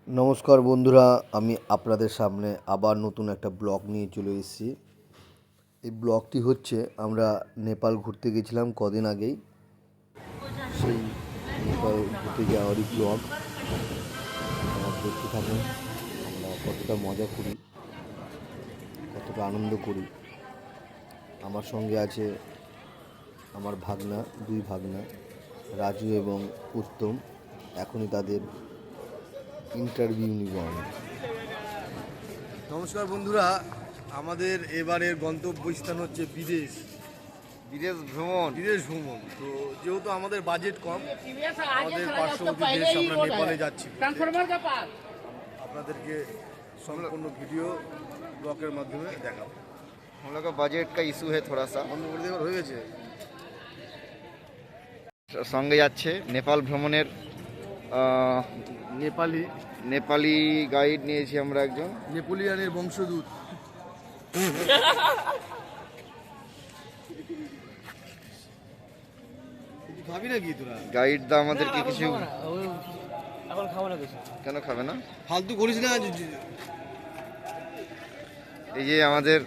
নমস্কার বন্ধুরা, আমি আপনাদের সামনে আবার নতুন একটা ব্লগ নিয়ে চলে এসেছি। এই ব্লগটি হচ্ছে আমরা নেপাল ঘুরতে গেছিলাম কদিন আগেই, সেই নেপাল ঘুরতে যাওয়ারই ব্লগ। আপনারা দেখতে থাকুন আমরা কতটা মজা করি, কতটা আনন্দ করি। আমার সঙ্গে আছে আমার ভাগনা, দুই ভাগনা, রাজু এবং উত্তম। এখনই তাদের ইন্টারভিউ নিব আমি। নমস্কার বন্ধুরা, আমাদের এবারের গন্তব্যস্থান হচ্ছে বিদেশ ভ্রমণ। তো যেহেতু আমাদের বাজেট কম, আমাদের পার্শ্ববর্তী দেশ আমরা নেপালে যাচ্ছি। আপনাদেরকে সম্পূর্ণ ভিডিও ব্লগের মাধ্যমে দেখাবো। हम लोग का बजट का इशू है थोड़ा सा। বন্ধ করে দেওয়ার হয়ে গেছে। সঙ্গে যাচ্ছে নেপাল ভ্রমণের নেপালি গাইড নিয়েছি আমরা একজন। নেপোলিয়ানের বংশদূত। খাবি নাকি তোরা? গাইড দা আমাদেরকে কিছু এখন খাবো না কিছু। কেন খাবে না? ফালতু করিস না। এই যে আমাদের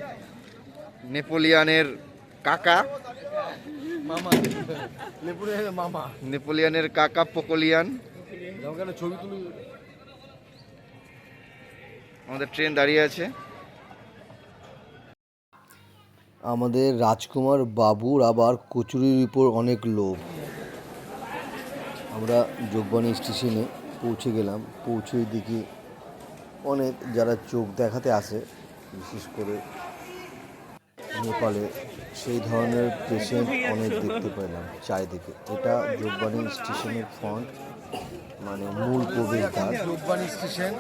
নেপোলিয়ানের কাকা, মামা মামা নেপোলিয়ানের কাকা পোকোলিয়ান। ছবি তুলি। আমাদের ট্রেন দাঁড়িয়ে আছে। আমাদের রাজকুমার বাবুর আবার কচুরির উপর অনেক লোভ। আমরা যোগবাণী স্টেশনে পৌঁছে গেলাম। পৌঁছেই দেখি অনেক যারা চোখ দেখাতে আসে, বিশেষ করে নেপালে, সেই ধরনের পেশেন্ট অনেক দেখতে পেলাম চারিদিকে। এটা যোগবাণী স্টেশনের ফ্রন্ট, মানে মূল প্রবেশদ্বার। যোগবাণী স্টেশন।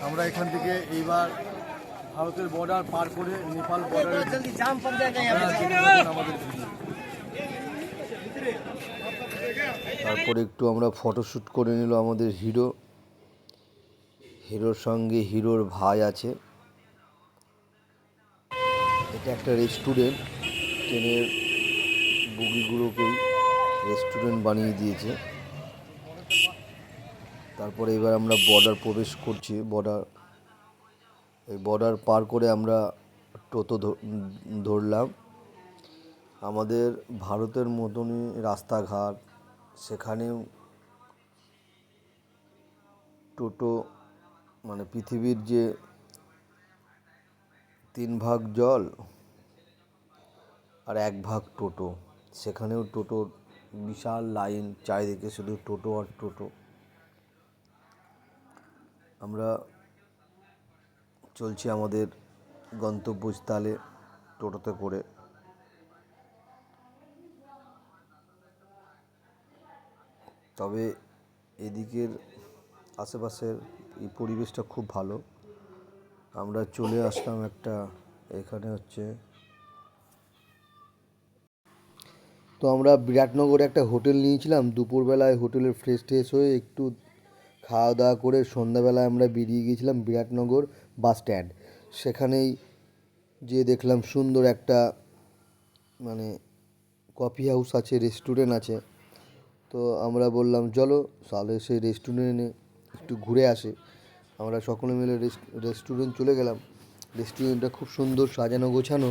আমরা এখান থেকে এইবার ভারতের বর্ডার পার করে নেপাল বর্ডারে আমাদের তারপরে একটু আমরা ফটোশ্যুট করে নিল আমাদের হিরোর সঙ্গে হিরোর ভাই আছে। এটা একটা রেস্টুরেন্ট, ট্রেনের বগিগুলোকেই রেস্টুরেন্ট বানিয়ে দিয়েছে। তারপরে এবার আমরা বর্ডার প্রবেশ করছি। বর্ডার পার করে আমরা টোটো ধরলাম। আমাদের ভারতের মতনই রাস্তাঘাট, সেখানেও টোটো, মানে পৃথিবীর যে 3 ভাগ জল আর 1 ভাগ টোটো, সেখানেও টোটোর বিশাল লাইন, চারিদিকে শুধু টোটো আর টোটো। আমরা চলছি আমাদের গন্তব্যস্থলে টোটোতে করে। তবে এদিকের আশেপাশের এই পরিবেশটা খুব ভালো। আমরা চলে আসলাম এখানে হচ্ছে, তো আমরা বিরাটনগরে একটা হোটেল নিয়েছিলাম। দুপুরবেলায় হোটেলের ফ্রেশ হয়ে একটু খাওয়া দাওয়া করে সন্ধ্যাবেলায় আমরা বেরিয়ে গিয়েছিলাম বিরাটনগর বাস স্ট্যান্ড। সেখানেই যেয়ে দেখলাম সুন্দর একটা, মানে কফি হাউস আছে, রেস্টুরেন্ট আছে। তো আমরা বললাম চলো তাহলে সেই রেস্টুরেন্টে একটু ঘুরে আসে। আমরা সকলে মিলে রেস্টুরেন্ট চলে গেলাম। রেস্টুরেন্টটা খুব সুন্দর সাজানো গোছানো।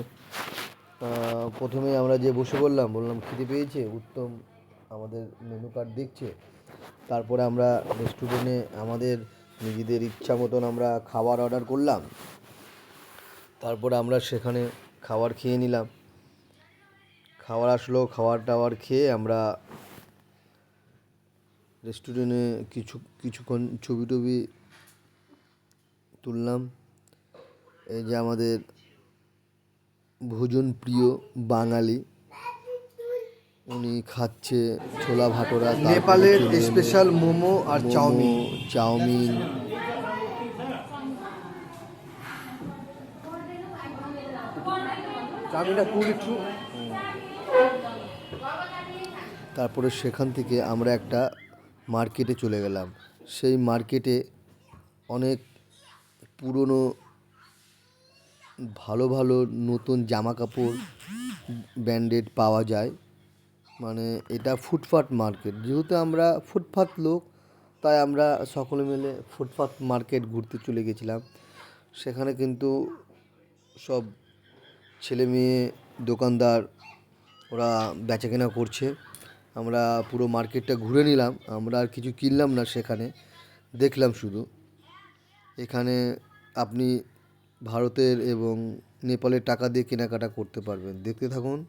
প্রথমে আমরা যে বসে বললাম খিদে পেয়েছে। উত্তম আমাদের মেনু কার্ড দেখছে। তারপরে আমরা রেস্টুরেন্টে আমাদের নিজেদের ইচ্ছা মতন আমরা খাবার অর্ডার করলাম। তারপরে আমরা সেখানে খাবার খেয়ে নিলাম। খাবার আসলো, খাবার টাবার খেয়ে আমরা রেস্টুরেন্টে কিছুক্ষণ ছবি টবি তুললাম। এই যে আমাদের ভোজন প্রিয় বাঙালি, উনি খাচ্ছে ছোলা ভাটোরা, নেপালের স্পেশাল মোমো আর চাউমিন। তারপরে সেখান থেকে আমরা একটা মার্কেটে চলে গেলাম। সেই মার্কেটে অনেক পুরনো ভালো ভালো নতুন জামা কাপড় ব্র্যান্ডেড পাওয়া যায়। মানে এটা ফুটপাত মার্কেট, যেহেতু আমরা ফুটপাত লোক, তাই আমরা সকলে মিলে ফুটপাথ মার্কেট ঘুরতে চলে গেছিলাম। সেখানে কিন্তু সব ছেলে মেয়ে দোকানদার ওরা বেচাকেনা করছে। আমরা পুরো মার্কেটটা ঘুরে নিলাম, আমরা আর কিছু কিনলাম না, সেখানে দেখলাম শুধু। এখানে আপনি ভারতের এবং নেপালের টাকা দিয়ে কেনাকাটা করতে পারবেন। দেখতে থাকুন।